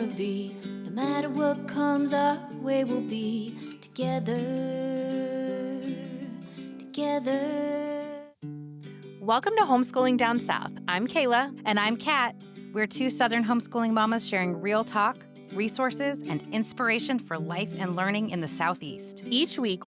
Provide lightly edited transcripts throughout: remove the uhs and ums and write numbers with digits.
wanna be. No matter what comes our way, we'll be together. Welcome to Homeschooling Down South. I'm Kayla. And I'm Kat. We're two Southern homeschooling mamas sharing real talk, resources, and inspiration for life and learning in the Southeast. Each week,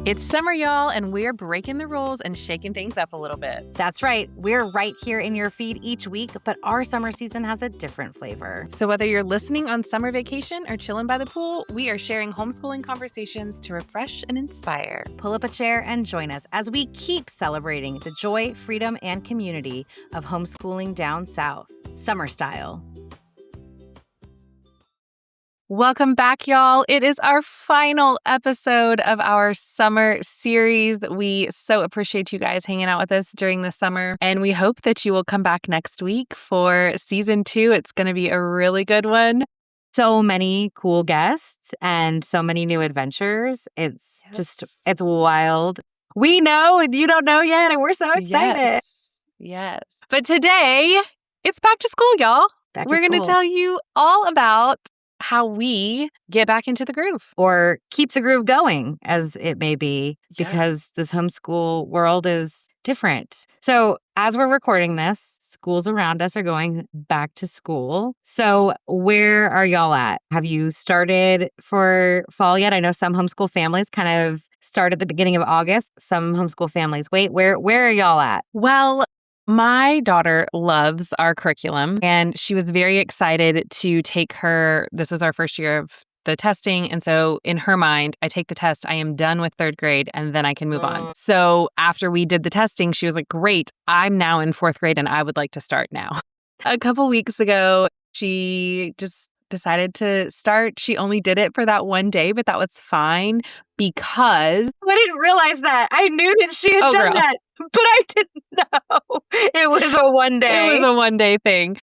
it's summer, y'all, and we're breaking the rules and shaking things up a little bit. That's right. We're right here in your feed each week, but our summer season has a different flavor. So whether you're listening on summer vacation or chilling by the pool, we are sharing homeschooling conversations to refresh and inspire. Pull up a chair and join us as we keep celebrating the joy, freedom, and community of homeschooling down south, summer style. Welcome back, y'all. It is our final episode of our summer series. We so appreciate you guys hanging out with us during the summer, and we hope that you will come back next week for season 2. It's going to be a really good one. So many cool guests and so many new adventures. It's it's wild. We know and you don't know yet, and we're so excited. Yes. But today, it's back to school, y'all. We're going to tell you all about how we get back into the groove. Or keep the groove going, as it may be, because this homeschool world is different. So as we're recording this, schools around us are going back to school. So where are y'all at? Have you started for fall yet? I know some homeschool families kind of start at the beginning of August. Some homeschool families wait. Where are y'all at? Well, my daughter loves our curriculum, and she was very excited to take this was our first year of the testing. And so in her mind, I take the test, I am done with 3rd grade, and then I can move on. So after we did the testing, she was like, great, I'm now in 4th grade and I would like to start now. A couple weeks ago, she just decided to start. She only did it for that one day, but that was fine because I didn't realize that. I knew that she had done that, but I didn't know. It was a one day. It was a one-day thing.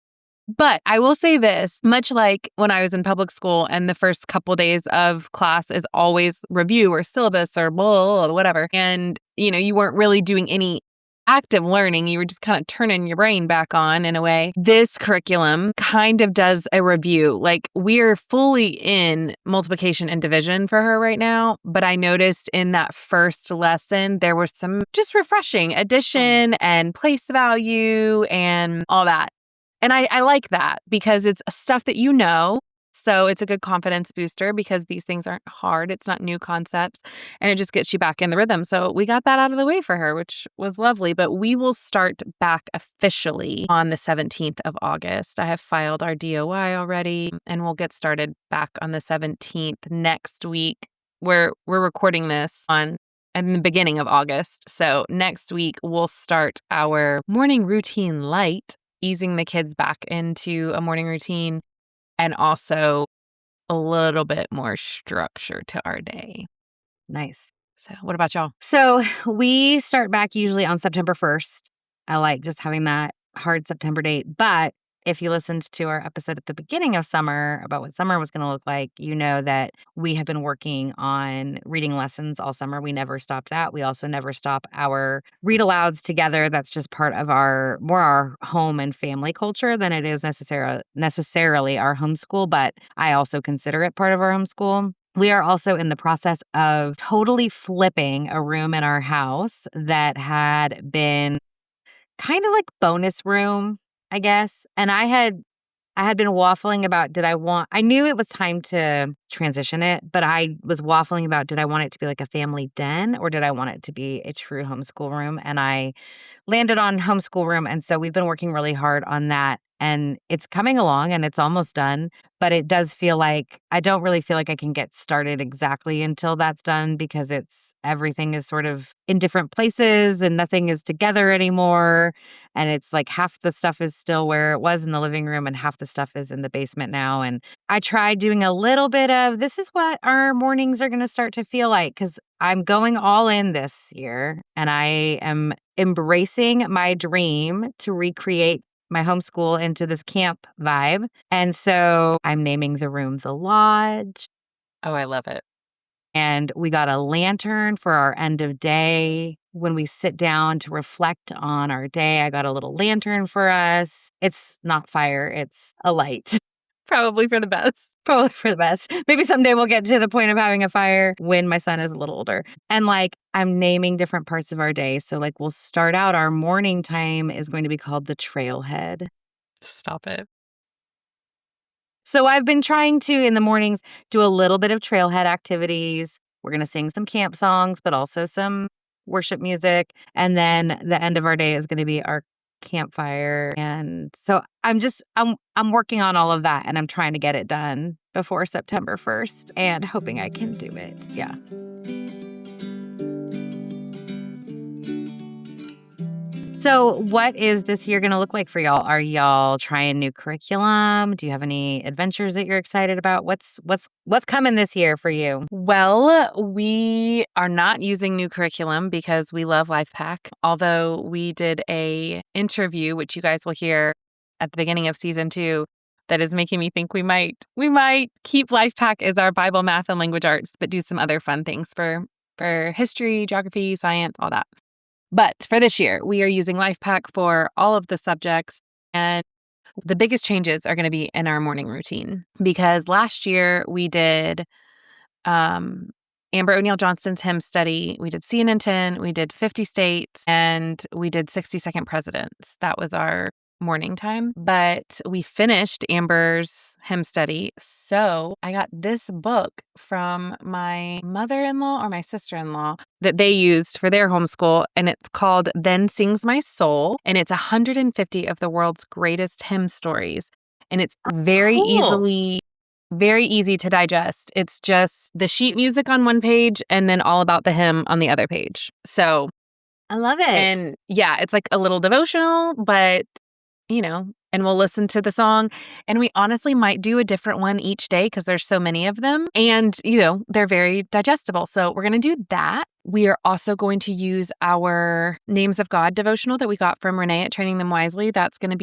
But I will say this, much like when I was in public school and the first couple days of class is always review or syllabus or blah, or whatever. And, you weren't really doing any active learning. You were just kind of turning your brain back on in a way. This curriculum kind of does a review. Like, we're fully in multiplication and division for her right now. But I noticed in that first lesson, there was some just refreshing addition and place value and all that. And I like that because it's stuff that you know. So it's a good confidence booster because these things aren't hard. It's not new concepts. And it just gets you back in the rhythm. So we got that out of the way for her, which was lovely. But we will start back officially on the 17th of August. I have filed our DOI already, and we'll get started back on the 17th next week. We're recording this in the beginning of August. So next week, we'll start our morning routine light, easing the kids back into a morning routine, and also a little bit more structure to our day. Nice. So what about y'all? So we start back usually on September 1st. I like just having that hard September date. But if you listened to our episode at the beginning of summer about what summer was going to look like, you know that we have been working on reading lessons all summer. We never stopped that. We also never stop our read alouds together. That's just part of our home and family culture than it is necessarily our homeschool, but I also consider it part of our homeschool. We are also in the process of totally flipping a room in our house that had been kind of like bonus room, I guess. And I had been waffling about I knew it was time to transition it, but I was waffling about, did I want it to be like a family den or did I want it to be a true homeschool room? And I landed on homeschool room. And so we've been working really hard on that. And it's coming along and it's almost done. But it does feel like I don't really feel like I can get started exactly until that's done because everything is sort of in different places and nothing is together anymore. And it's like half the stuff is still where it was in the living room and half the stuff is in the basement now. And I tried doing a little bit of, this is what our mornings are going to start to feel like because I'm going all in this year and I am embracing my dream to recreate my homeschool into this camp vibe. And so I'm naming the room the Lodge. Oh, I love it. And we got a lantern for our end of day when we sit down to reflect on our day. I got a little lantern for us. It's not fire, it's a light. Probably for the best. Probably for the best. Maybe someday we'll get to the point of having a fire when my son is a little older. And like, I'm naming different parts of our day. So like, we'll start out, our morning time is going to be called the trailhead. Stop it. So I've been trying to, in the mornings, do a little bit of trailhead activities. We're going to sing some camp songs, but also some worship music. And then the end of our day is going to be our campfire. And so I'm working on all of that, and I'm trying to get it done before September 1st and hoping I can do it. Yeah. So what is this year going to look like for y'all? Are y'all trying new curriculum? Do you have any adventures that you're excited about? What's coming this year for you? Well, we are not using new curriculum because we love LifePack. Although we did a interview, which you guys will hear at the beginning of season 2, that is making me think we might keep LifePack as our Bible, math, and language arts, but do some other fun things for history, geography, science, all that. But for this year, we are using LifePack for all of the subjects, and the biggest changes are going to be in our morning routine, because last year we did Amber O'Neill Johnston's hymn study. We did CNN 10, we did 50 states, and we did 60-second presidents. That was our morning time. But we finished Amber's hymn study. So I got this book from my mother-in-law or my sister-in-law that they used for their homeschool. And it's called Then Sings My Soul. And it's 150 of the world's greatest hymn stories. And it's very easy to digest. It's just the sheet music on one page and then all about the hymn on the other page. So I love it. And yeah, it's like a little devotional, but and we'll listen to the song. And we honestly might do a different one each day because there's so many of them. And, they're very digestible. So we're going to do that. We are also going to use our Names of God devotional that we got from Renee at Training Them Wisely. That's going to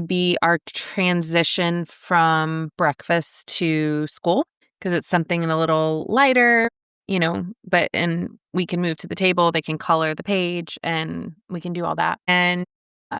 be our transition from breakfast to school, because it's something a little lighter, and we can move to the table. They can color the page and we can do all that. And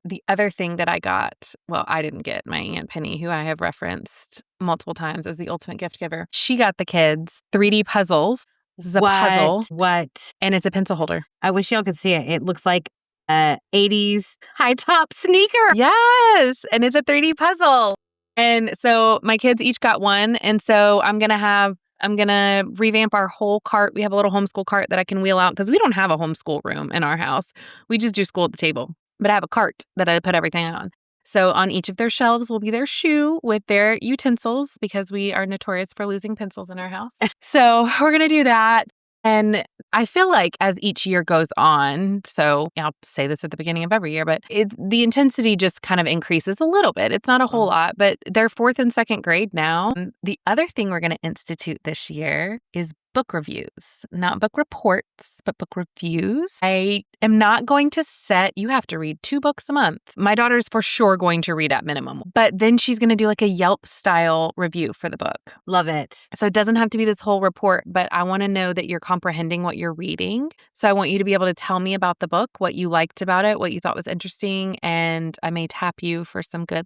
the other thing that I got, well, I didn't get, my Aunt Penny, who I have referenced multiple times as the ultimate gift giver. She got the kids 3D puzzles. This is a puzzle. What? And it's a pencil holder. I wish y'all could see it. It looks like a 80s high top sneaker. Yes. And it's a 3D puzzle. And so my kids each got one. And so I'm going to revamp our whole cart. We have a little homeschool cart that I can wheel out because we don't have a homeschool room in our house. We just do school at the table. But I have a cart that I put everything on. So on each of their shelves will be their shoe with their utensils, because we are notorious for losing pencils in our house. So we're going to do that. And I feel like as each year goes on, so I'll say this at the beginning of every year, but the intensity just kind of increases a little bit. It's not a whole lot, but they're 4th and 2nd grade now. The other thing we're going to institute this year is book reviews, not book reports, but book reviews. I am not going to you have to read 2 books a month. My daughter's for sure going to read at minimum, but then she's going to do like a Yelp style review for the book. Love it. So it doesn't have to be this whole report, but I want to know that you're comprehending what you're reading. So I want you to be able to tell me about the book, what you liked about it, what you thought was interesting, and I may tap you for some good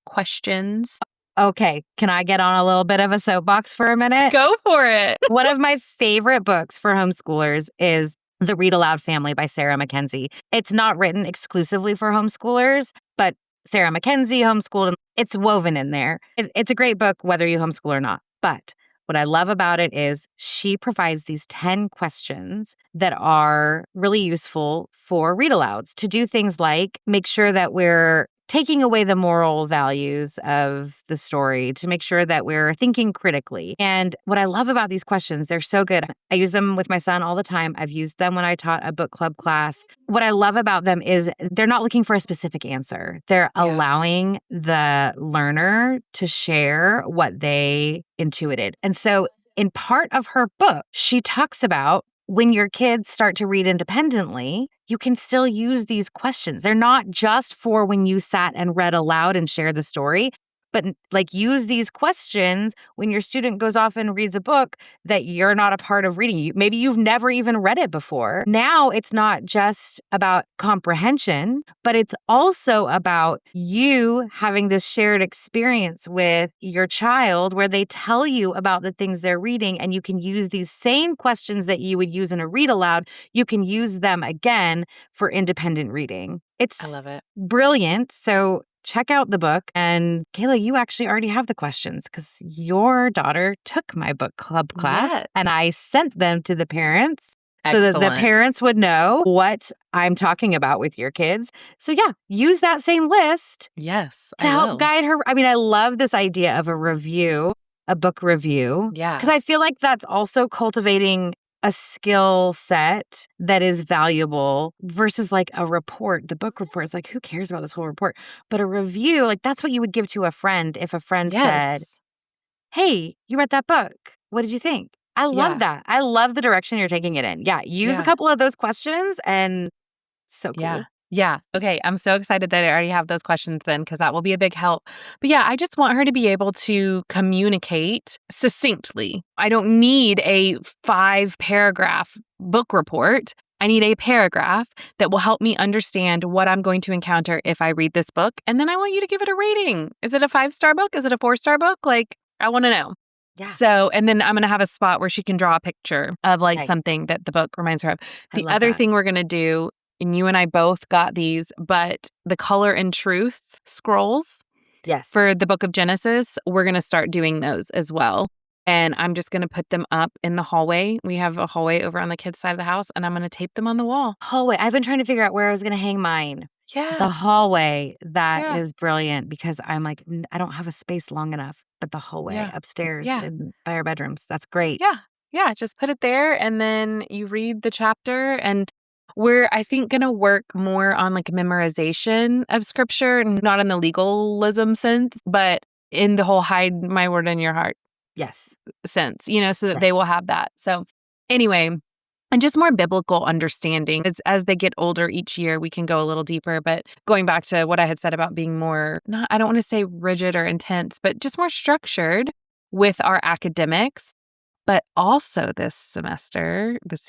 questions. Okay, can I get on a little bit of a soapbox for a minute? Go for it. One of my favorite books for homeschoolers is The Read Aloud Family by Sarah Mackenzie. It's not written exclusively for homeschoolers, but Sarah Mackenzie homeschooled, and it's woven in there. It's a great book whether you homeschool or not. But what I love about it is she provides these 10 questions that are really useful for read alouds to do things like make sure that we're taking away the moral values of the story, to make sure that we're thinking critically. And what I love about these questions, they're so good. I use them with my son all the time. I've used them when I taught a book club class. What I love about them is they're not looking for a specific answer. They're allowing the learner to share what they intuited. And so in part of her book, she talks about when your kids start to read independently, you can still use these questions. They're not just for when you sat and read aloud and shared the story, but like use these questions when your student goes off and reads a book that you're not a part of reading. Maybe you've never even read it before. Now it's not just about comprehension, but it's also about you having this shared experience with your child where they tell you about the things they're reading, and you can use these same questions that you would use in a read aloud. You can use them again for independent reading. I It's love it. brilliant. So check out the book. And Kayla, you actually already have the questions because your daughter took my book club class Yes. and I sent them to the parents so that the Excellent. parents would know what I'm talking about with your kids. So yeah, use that same list Yes, to I help will. guide her. I mean, I love this idea of a review, a book review. Yeah. Because I feel like that's also cultivating a skill set that is valuable versus like a report. The book report is like, who cares about this whole report? But a review, like that's what you would give to a friend if a friend said, Yes. hey, you read that book. What did you think? I love Yeah. that. I love the direction you're taking it in. Yeah. Use a Yeah. couple of those questions and so cool. Yeah. Yeah. Okay. I'm so excited that I already have those questions then because that will be a big help. But yeah, I just want her to be able to communicate succinctly. I don't need a 5-paragraph book report. I need a paragraph that will help me understand what I'm going to encounter if I read this book. And then I want you to give it a rating. Is it a 5-star book? Is it a 4-star book? Like, I want to know. Yeah. So, and then I'm going to have a spot where she can draw a picture of like Nice. something that the book reminds her of. I The love other that. thing we're going to do, and you and I both got these, but the Color and Truth scrolls Yes. for the book of Genesis, we're going to start doing those as well. And I'm just going to put them up in the hallway. We have a hallway over on the kids' side of the house, and I'm going to tape them on the wall. hallway. I've been trying to figure out where I was going to hang mine. The Yeah. hallway, that Yeah. is brilliant because I'm like, I don't have a space long enough, but the hallway Yeah. upstairs Yeah. and by our bedrooms, that's great. Yeah. Yeah. Just put it there, and then you read the chapter. And we're, I think, going to work more on like memorization of scripture, and not in the legalism sense, but in the whole hide my word in your heart Yes. sense, so that they will Yes. have that. So anyway, and just more biblical understanding. As they get older each year, we can go a little deeper. But going back to what I had said about being more, I don't want to say rigid or intense, but just more structured with our academics. But also this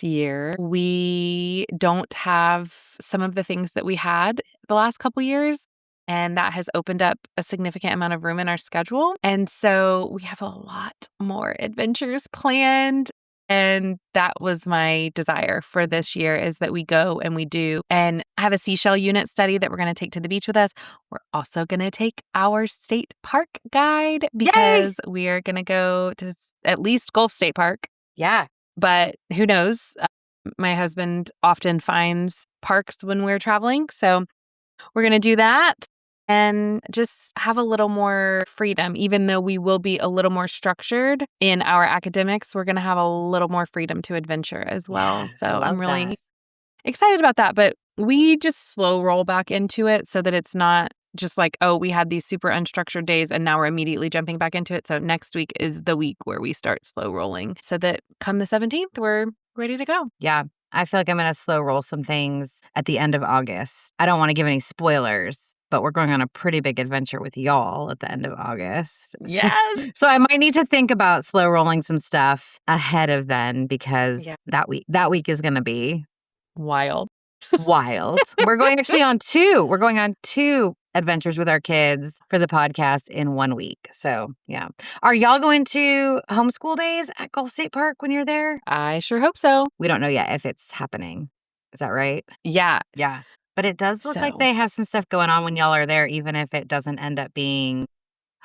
year, we don't have some of the things that we had the last couple years. And that has opened up a significant amount of room in our schedule. And so we have a lot more adventures planned. And that was my desire for this year, is that we go and we do and have a seashell unit study that we're going to take to the beach with us. We're also going to take our state park guide because we are going to go to at least Gulf State Park. Yeah. But who knows? My husband often finds parks when we're traveling. So we're going to do that and just have a little more freedom. Even though we will be a little more structured in our academics, we're going to have a little more freedom to adventure as well. Yeah, So I love I'm really that. excited about that. But we just slow roll back into it so that it's not just like, oh, we had these super unstructured days and now we're immediately jumping back into it. So next week is the week where we start slow rolling so that come the 17th, we're ready to go. Yeah. I feel like I'm going to slow roll some things at the end of August. I don't want to give any spoilers, but we're going on a pretty big adventure with y'all at the end of August. Yes. So I might need to think about slow rolling some stuff ahead of then because that week is going to be Wild. We're going actually on two. We're going on 2 adventures with our kids for the podcast in 1 week. So, yeah. Are y'all going to homeschool days at Gulf State Park when you're there? I sure hope so. We don't know yet if it's happening. Is that right? Yeah. Yeah. But it does look like So- they have some stuff going on when y'all are there, even if it doesn't end up being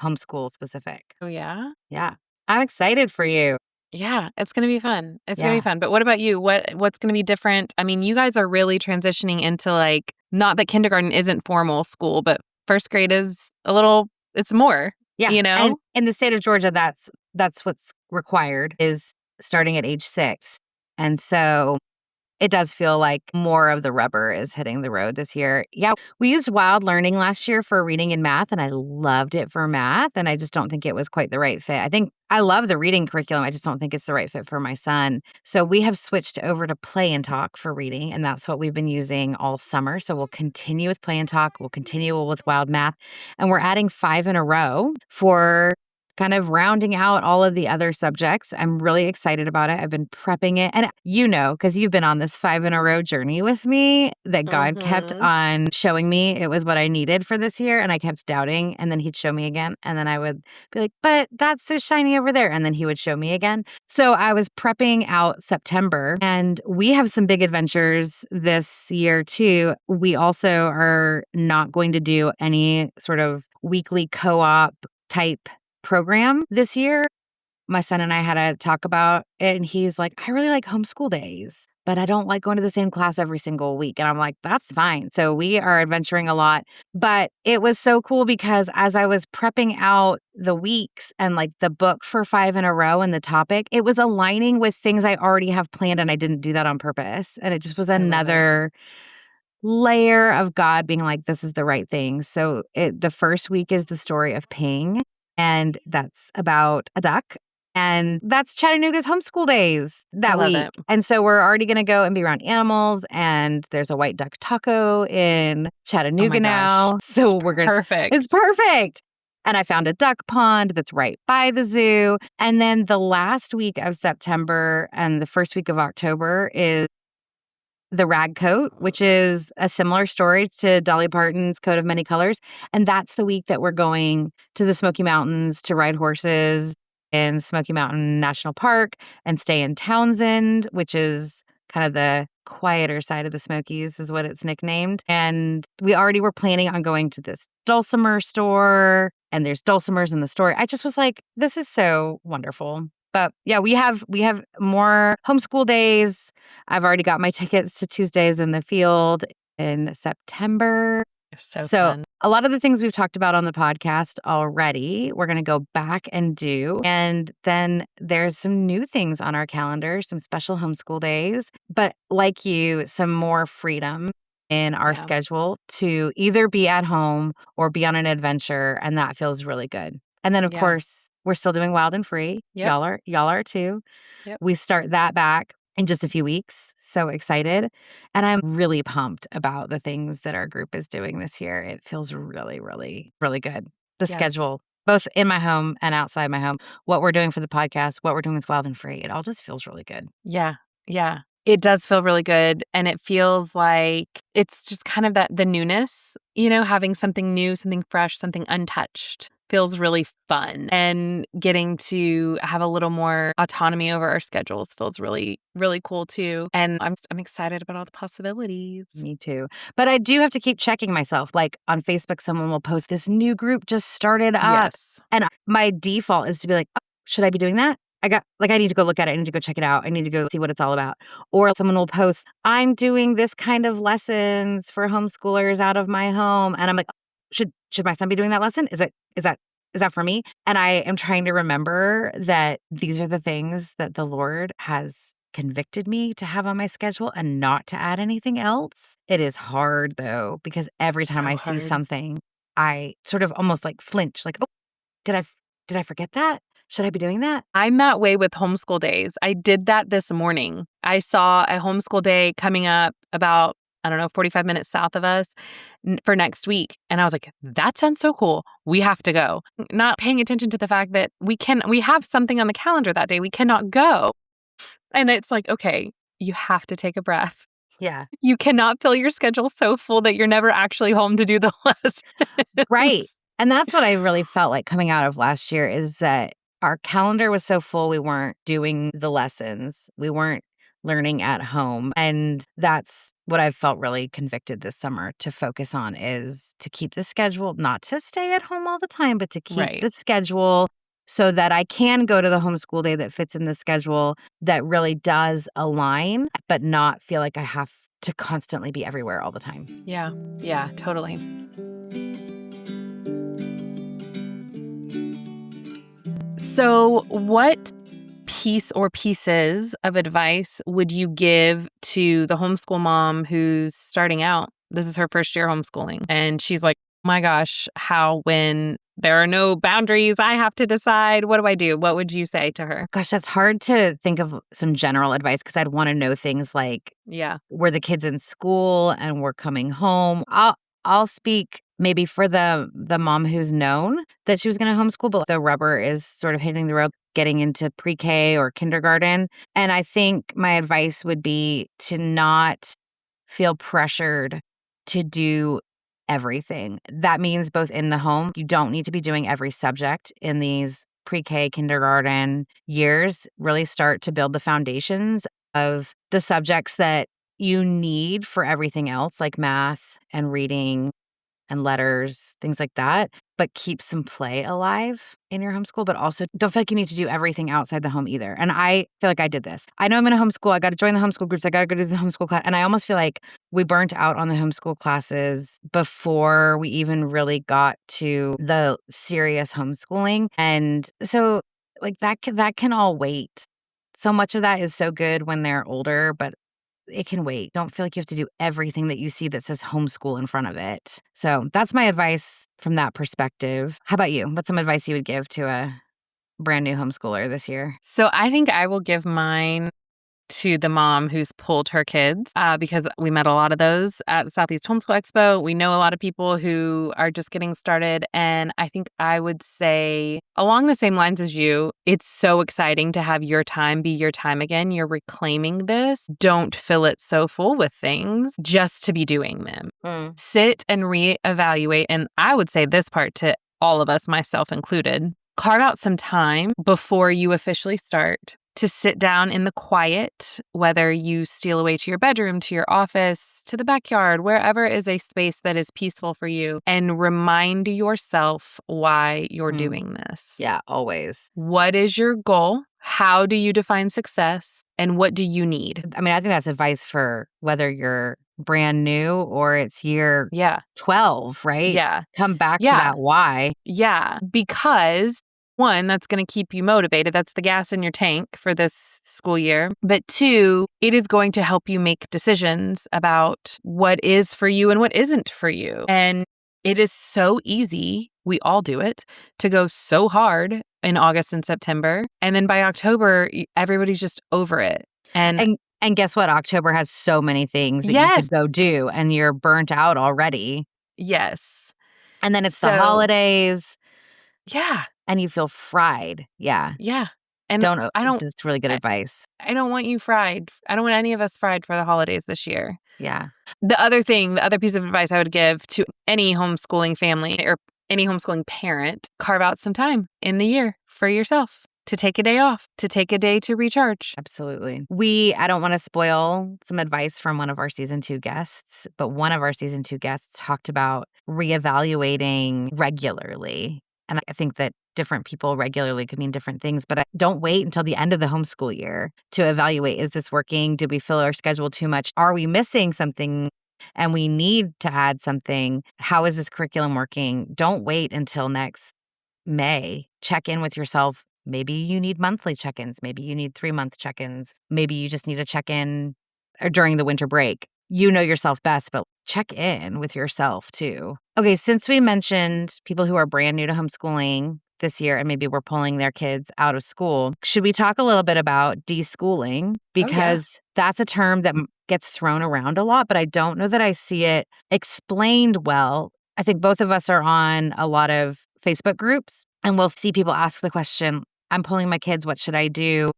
homeschool specific. Oh, yeah. Yeah. I'm excited for you. Yeah, it's going to be fun. It's going to Yeah. be fun. But what about you? What's going to be different? I mean, you guys are really transitioning into like, not that kindergarten isn't formal school, but first grade is it's more. Yeah. You know? And in the state of Georgia, that's what's required is starting at age 6. And so it does feel like more of the rubber is hitting the road this year. Yeah, we used Wild Learning last year for reading and math, and I loved it for math. And I just don't think it was quite the right fit. I think I love the reading curriculum. I just don't think it's the right fit for my son. So we have switched over to Play and Talk for reading, and that's what we've been using all summer. So we'll continue with Play and Talk. We'll continue with Wild Math, and we're adding 5 in a row for kind of rounding out all of the other subjects. I'm really excited about it. I've been prepping it. And because you've been on this 5 in a row journey with me, that God kept on showing me it was what I needed for this year. And I kept doubting. And then he'd show me again. And then I would be like, but that's so shiny over there. And then he would show me again. So I was prepping out September. And we have some big adventures this year too. We also are not going to do any sort of weekly co-op type program this year. My son and I had a talk about it, and he's like, I really like homeschool days, but I don't like going to the same class every single week. And I'm like, that's fine. So we are adventuring a lot. But it was so cool because as I was prepping out the weeks and like the book for 5 in a row and the topic, it was aligning with things I already have planned, and I didn't do that on purpose. And it just was another layer of God being like, this is the right thing. So the first week is the story of Ping. And that's about a duck. And that's Chattanooga's homeschool days that week. It. And so we're already going to go and be around animals. And there's a white duck taco in Chattanooga now. So we're going to. Perfect. It's perfect. And I found a duck pond that's right by the zoo. And then the last week of September and the first week of October is the Rag Coat, which is a similar story to Dolly Parton's Coat of Many Colors. And that's the week that we're going to the Smoky Mountains to ride horses in Smoky Mountain National Park and stay in Townsend, which is kind of the quieter side of the Smokies is what it's nicknamed. And we already were planning on going to this dulcimer store, and there's dulcimers in the store. I just was like, this is so wonderful. But yeah, we have more homeschool days. I've already got my tickets to Tuesdays in the Field in September. So fun. A lot of the things we've talked about on the podcast already, we're going to go back and do. And then there's some new things on our calendar, some special homeschool days. But like you, some more freedom in our schedule to either be at home or be on an adventure. And that feels really good. And then, of course, we're still doing Wild and Free. Yep. Y'all are too. Yep. We start that back in just a few weeks. So excited. And I'm really pumped about the things that our group is doing this year. It feels really, really, really good. The schedule, both in my home and outside my home, what we're doing for the podcast, what we're doing with Wild and Free, it all just feels really good. Yeah. Yeah. It does feel really good. And it feels like it's just kind of the newness, having something new, something fresh, something untouched feels really fun. And getting to have a little more autonomy over our schedules feels really, really cool too. And I'm excited about all the possibilities. Me too. But I do have to keep checking myself. Like on Facebook, someone will post this new group just started up. Yes. And my default is to be like, oh, should I be doing that? I need to go look at it. I need to go check it out. I need to go see what it's all about. Or someone will post, I'm doing this kind of lessons for homeschoolers out of my home. And I'm like, should my son be doing that lesson? Is that for me? And I am trying to remember that these are the things that the Lord has convicted me to have on my schedule and not to add anything else. It is hard though, because every time I see something, I sort of almost like flinch, like, oh, did I forget that? Should I be doing that? I'm that way with homeschool days. I did that this morning. I saw a homeschool day coming up about, 45 minutes south of us for next week. And I was like, that sounds so cool. We have to go. Not paying attention to the fact that we have something on the calendar that day. We cannot go. And it's like, okay, you have to take a breath. Yeah. You cannot fill your schedule so full that you're never actually home to do the lessons. Right. And that's what I really felt like coming out of last year is that our calendar was so full, we weren't doing the lessons. We weren't learning at home. And that's what I've felt really convicted this summer to focus on is to keep the schedule, not to stay at home all the time, but to keep the schedule so that I can go to the homeschool day that fits in the schedule that really does align, but not feel like I have to constantly be everywhere all the time. Yeah. Yeah, totally. So what piece or pieces of advice would you give to the homeschool mom who's starting out? This is her first year homeschooling. And she's like, oh my gosh, when there are no boundaries, I have to decide. What do I do? What would you say to her? Gosh, that's hard to think of some general advice because I'd want to know things like, Yeah. were the kids in school and we're coming home? I'll speak maybe for the mom who's known that she was going to homeschool, but the rubber is sort of hitting the road, getting into pre-K or kindergarten. And I think my advice would be to not feel pressured to do everything. That means both in the home, you don't need to be doing every subject in these pre-K, kindergarten years. Really start to build the foundations of the subjects that you need for everything else, like math and reading and letters, things like that, but keep some play alive in your homeschool, but also don't feel like you need to do everything outside the home either. And I feel like I did this. I know I'm in a homeschool. I got to join the homeschool groups. I got to go to the homeschool class. And I almost feel like we burnt out on the homeschool classes before we even really got to the serious homeschooling. And so like that can all wait. So much of that is so good when they're older, but it can wait. Don't feel like you have to do everything that you see that says homeschool in front of it. So that's my advice from that perspective. How about you? What's some advice you would give to a brand new homeschooler this year? So I think I will give mine to the mom who's pulled her kids because we met a lot of those at the Southeast Homeschool Expo. We know a lot of people who are just getting started. And I think I would say along the same lines as you, it's so exciting to have your time be your time again. You're reclaiming this. Don't fill it so full with things just to be doing them. Sit and reevaluate. And I would say this part to all of us, myself included. Carve out some time before you officially start to sit down in the quiet, whether you steal away to your bedroom, to your office, to the backyard, wherever is a space that is peaceful for you, and remind yourself why you're doing this. Yeah, always. What is your goal? How do you define success? And what do you need? I mean, I think that's advice for whether you're brand new or it's year 12, right? Yeah. Come back to that why. Yeah, because one, that's going to keep you motivated. That's the gas in your tank for this school year. But two, it is going to help you make decisions about what is for you and what isn't for you. And it is so easy, we all do it, to go so hard in August and September. And then by October, everybody's just over it. And guess what? October has so many things that you could go do and you're burnt out already. Yes. And then it's the holidays. Yeah. And you feel fried. Yeah. Yeah. And that's really good advice. I don't want you fried. I don't want any of us fried for the holidays this year. Yeah. The other piece of advice I would give to any homeschooling family or any homeschooling parent, carve out some time in the year for yourself to take a day off, to take a day to recharge. Absolutely. I don't want to spoil some advice from one of our season 2 guests, but one of our season 2 guests talked about reevaluating regularly. And I think that different people regularly could mean different things, but don't wait until the end of the homeschool year to evaluate, is this working? Did we fill our schedule too much? Are we missing something and we need to add something? How is this curriculum working? Don't wait until next May. Check in with yourself. Maybe you need monthly check-ins. Maybe you need 3-month check-ins. Maybe you just need a check-in during the winter break. You know yourself best, but check in with yourself too. Okay, since we mentioned people who are brand new to homeschooling this year and maybe we're pulling their kids out of school, should we talk a little bit about deschooling? Because that's a term that gets thrown around a lot, but I don't know that I see it explained well. I think both of us are on a lot of Facebook groups and we'll see people ask the question, I'm pulling my kids, what should I do?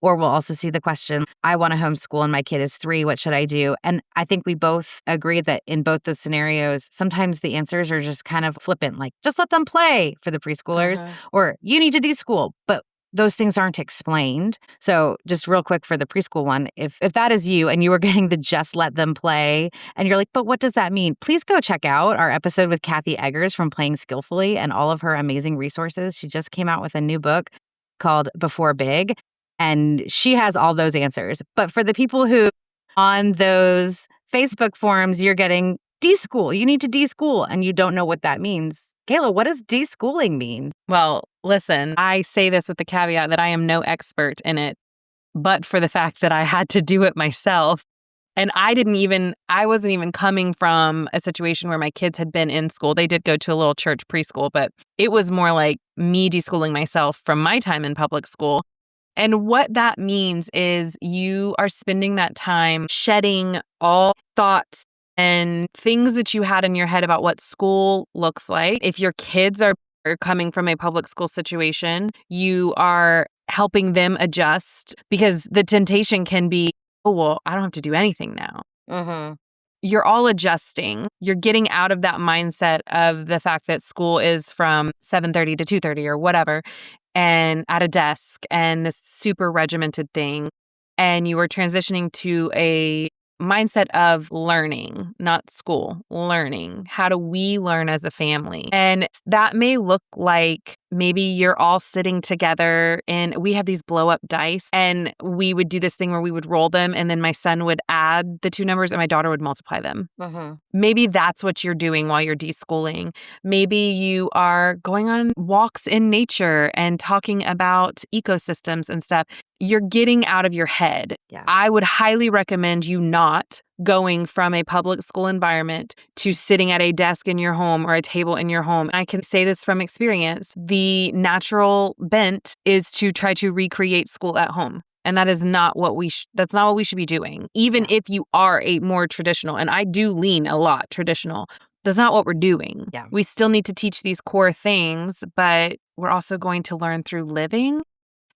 Or we'll also see the question, I want to homeschool and my kid is 3, what should I do? And I think we both agree that in both those scenarios, sometimes the answers are just kind of flippant, like just let them play for the preschoolers, or you need to deschool. But those things aren't explained. So just real quick for the preschool one, if that is you and you were getting the just let them play and you're like, but what does that mean? Please go check out our episode with Kathy Eggers from Playing Skillfully and all of her amazing resources. She just came out with a new book called Before Big. And she has all those answers. But for the people who on those Facebook forums, you're getting deschool. You need to deschool. And you don't know what that means. Kayla, what does deschooling mean? Well, listen, I say this with the caveat that I am no expert in it, but for the fact that I had to do it myself. And I wasn't even coming from a situation where my kids had been in school. They did go to a little church preschool, but it was more like me deschooling myself from my time in public school. And what that means is you are spending that time shedding all thoughts and things that you had in your head about what school looks like. If your kids are coming from a public school situation, you are helping them adjust, because the temptation can be, oh, well, I don't have to do anything now. Mm-hmm. You're all adjusting. You're getting out of that mindset of the fact that school is from 7:30 to 2:30 or whatever, and at a desk and this super regimented thing. And you are transitioning to a mindset of learning, not school, learning. How do we learn as a family? And that may look like maybe you're all sitting together and we have these blow up dice, and we would do this thing where we would roll them, and then my son would add the two numbers and my daughter would multiply them. Mm-hmm. Maybe that's what you're doing while you're deschooling. Maybe you are going on walks in nature and talking about ecosystems and stuff. You're getting out of your head. Yeah. I would highly recommend you not going from a public school environment to sitting at a desk in your home or a table in your home. I can say this from experience. The natural bent is to try to recreate school at home. And that is not what that's not what we should be doing. Even if you are a more traditional, and I do lean a lot traditional, that's not what we're doing. Yeah. We still need to teach these core things, but we're also going to learn through living.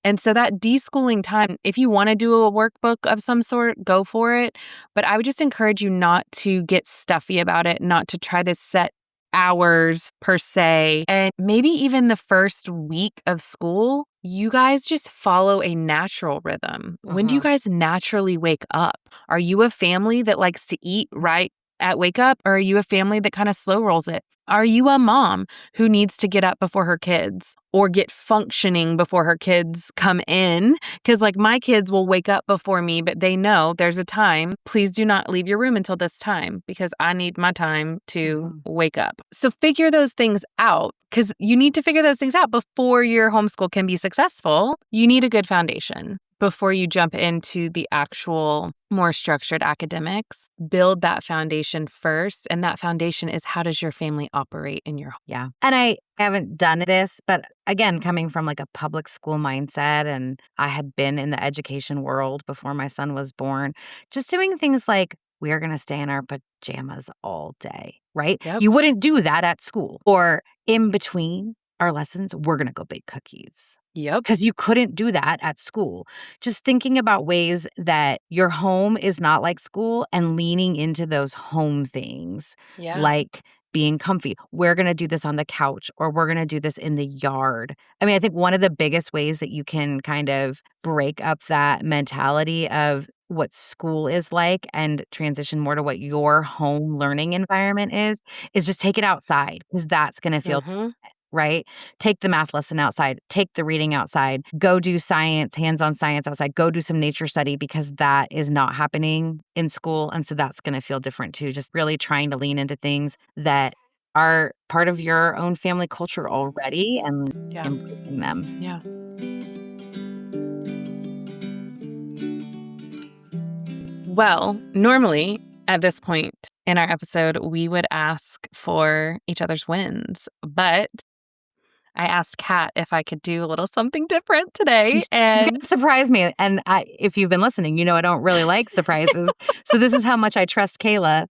And so that deschooling time, if you want to do a workbook of some sort, go for it. But I would just encourage you not to get stuffy about it, not to try to set hours per se. And maybe even the first week of school, you guys just follow a natural rhythm. When do you guys naturally wake up? Are you a family that likes to eat right at wake up, or are you a family that kind of slow rolls it? Are you a mom who needs to get up before her kids or get functioning before her kids come in? Because like my kids will wake up before me, but they know there's a time. Please do not leave your room until this time because I need my time to wake up. So figure those things out, because you need to figure those things out before your homeschool can be successful. You need a good foundation before you jump into the actual more structured academics. Build that foundation first. And that foundation is, how does your family operate in your home? Yeah. And I haven't done this, but again, coming from like a public school mindset, and I had been in the education world before my son was born, just doing things like, we are going to stay in our pajamas all day, right? Yep. You wouldn't do that at school. Or in between our lessons, we're going to go bake cookies. Yep. Because you couldn't do that at school. Just thinking about ways that your home is not like school and leaning into those home things, like being comfy. We're going to do this on the couch, or we're going to do this in the yard. I mean, I think one of the biggest ways that you can kind of break up that mentality of what school is like and transition more to what your home learning environment is just take it outside, because that's going to feel right? Take the math lesson outside, take the reading outside, go do science, hands-on science outside, go do some nature study, because that is not happening in school. And so that's going to feel different too. Just really trying to lean into things that are part of your own family culture already and embracing them. Yeah. Well, normally at this point in our episode, we would ask for each other's wins, but I asked Kat if I could do a little something different today. She's going to surprise me. And if you've been listening, you know I don't really like surprises. So this is how much I trust Kayla.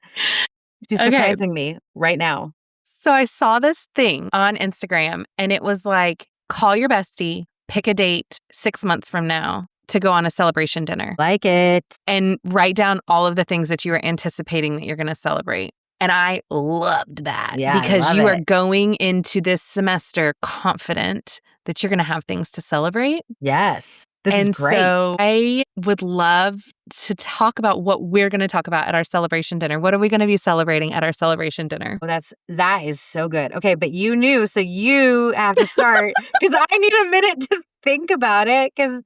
She's surprising me right now. So I saw this thing on Instagram, and it was like, call your bestie, pick a date 6 months from now to go on a celebration dinner. Like it. And write down all of the things that you are anticipating that you're going to celebrate. And I loved that, because you are going into this semester confident that you're going to have things to celebrate. Yes. This is great. So I would love to talk about what we're going to talk about at our celebration dinner. What are we going to be celebrating at our celebration dinner? Well, that is so good. Okay, but you knew, so you have to start, because I need a minute to think about it, because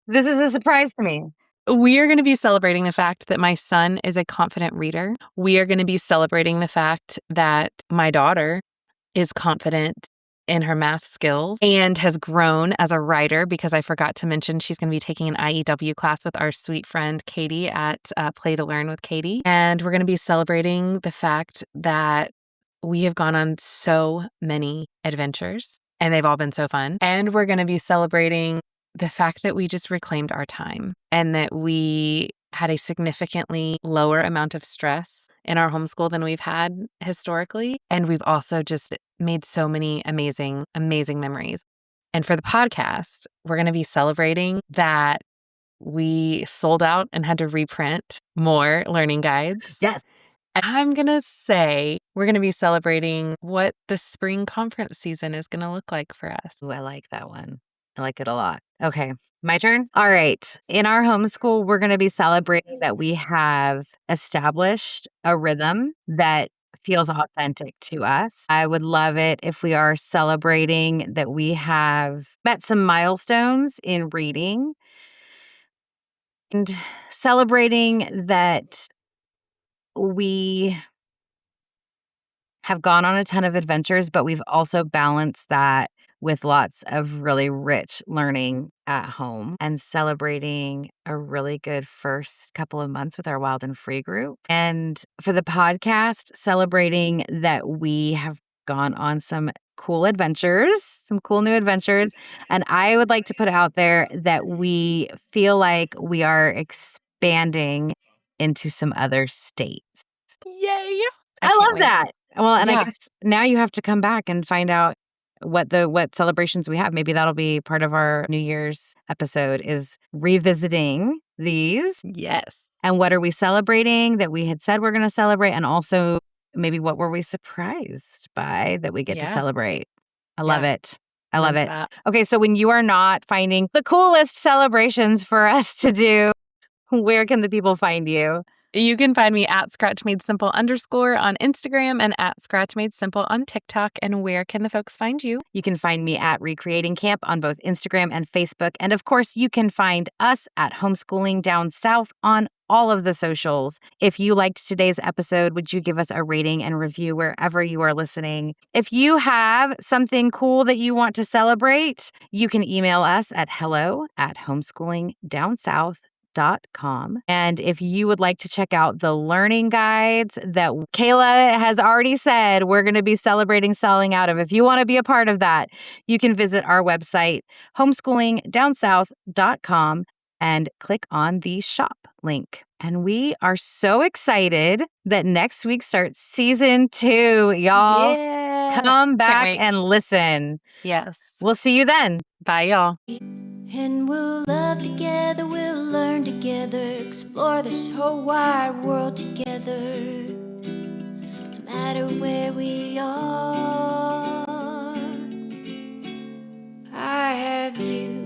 this is a surprise to me. We are going to be celebrating the fact that my son is a confident reader. We are going to be celebrating the fact that my daughter is confident in her math skills and has grown as a writer, because I forgot to mention she's going to be taking an IEW class with our sweet friend Katie at Play to Learn with Katie. And we're going to be celebrating the fact that we have gone on so many adventures and they've all been so fun. And we're going to be celebrating the fact that we just reclaimed our time and that we had a significantly lower amount of stress in our homeschool than we've had historically. And we've also just made so many amazing, amazing memories. And for the podcast, we're going to be celebrating that we sold out and had to reprint more learning guides. Yes. And I'm going to say we're going to be celebrating what the spring conference season is going to look like for us. Ooh, I like that one. I like it a lot. Okay, my turn. All right. In our homeschool, we're going to be celebrating that we have established a rhythm that feels authentic to us. I would love it if we are celebrating that we have met some milestones in reading and celebrating that we have gone on a ton of adventures, but we've also balanced that with lots of really rich learning at home and celebrating a really good first couple of months with our Wild and Free group. And for the podcast, celebrating that we have gone on some cool adventures, some cool new adventures. And I would like to put out there that we feel like we are expanding into some other states. Yay! I can't love wait. that. Well, and I Yeah. guess now you have to come back and find out what celebrations we have. Maybe that'll be part of our New Year's episode, is revisiting these Yes. and what are we celebrating that we had said we're going to celebrate, and also maybe what were we surprised by that we get to Yeah. celebrate. I love Yeah. it. I love Into it. that. Okay, so when you are not finding the coolest celebrations for us to do, where can the people find you? You can find me at scratchmadesimple_ on Instagram and at scratchmadesimple on TikTok. And where can the folks find you? You can find me at Recreating Camp on both Instagram and Facebook. And of course, you can find us at Homeschooling Down South on all of the socials. If you liked today's episode, would you give us a rating and review wherever you are listening? If you have something cool that you want to celebrate, you can email us at hello@homeschoolingdownsouth.com. And if you would like to check out the learning guides that Kayla has already said we're going to be celebrating selling out of, if you want to be a part of that, you can visit our website, homeschoolingdownsouth.com, and click on the shop link. And we are so excited that next week starts season 2. Y'all, Yeah. come back wait. and listen. Yes. We'll see you then. Bye, y'all. And we'll love together, we'll learn together, explore this whole wide world together. No matter where we are, I have you.